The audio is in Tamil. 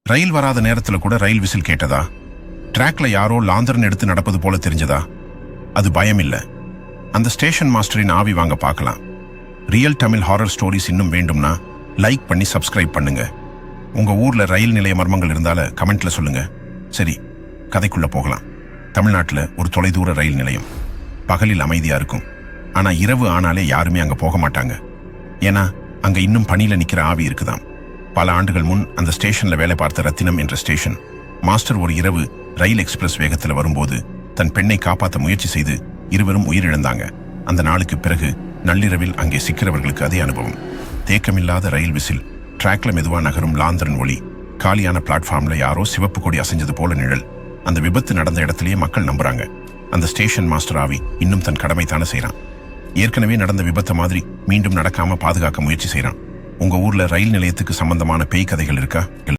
ரயில் வராத நேரத்துல கூட ரயில் விசில் கேட்டதா? ட்ராக்ல யாரோ லாந்தரன் எடுத்து நடப்பது போல தெரிஞ்சதா? அது பயம் இல்ல. அந்த ஸ்டேஷன் மாஸ்டரின் ஆவி வாங்க பார்க்கலாம். ரியல் தமிழ் ஹாரர் ஸ்டோரிஸ் இன்னும் வேண்டும்னா லைக் பண்ணி சப்ஸ்கிரைப் பண்ணுங்க. உங்க ஊர்ல ரயில் நிலைய மர்மங்கள் இருந்தால கமெண்ட்ல சொல்லுங்க. சரி, கதைக்குள்ள போகலாம். தமிழ்நாட்டுல ஒரு தொலைதூர ரயில் நிலையம். பகலில் அமைதியா இருக்கும். ஆனா இரவு ஆனாலே யாருமே அங்க போக மாட்டாங்க. ஏன்னா அங்க இன்னும் பணியில நிக்கிற ஆவி இருக்குதாம். பல ஆண்டுகள் முன் அந்த ஸ்டேஷன்ல வேலை பார்த்த ரத்தினம் என்ற ஸ்டேஷன் மாஸ்டர் ஒரு இரவு ரயில் எக்ஸ்பிரஸ் வேகத்துல வரும்போது தன் பெண்ணை காப்பாற்ற முயற்சி செய்து இருவரும் உயிரிழந்தாங்க. அந்த நாளுக்கு பிறகு நள்ளிரவில் அங்கே சிக்கிறவர்களுக்கு அதே அனுபவம். தேக்கமில்லாத ரயில் விசில், ட்ராக்ல மெதுவா நகரும் லாந்தரன் ஒளி, காலியான பிளாட்ஃபார்ம்ல யாரோ சிவப்பு கொடி அசைஞ்சது போல நிழல். அந்த விபத்து நடந்த இடத்திலேயே மக்கள் நம்புறாங்க, அந்த ஸ்டேஷன் மாஸ்டர் ஆவி இன்னும் தன் கடமை தானே செய்யறான். ஏற்கனவே நடந்த விபத்து மாதிரி மீண்டும் நடக்காம பாதுகாக்க முயற்சி செய்யறான். உங்க ஊர்ல ரயில் நிலையத்துக்கு சம்பந்தமான பேய் கதைகள் இருக்கா?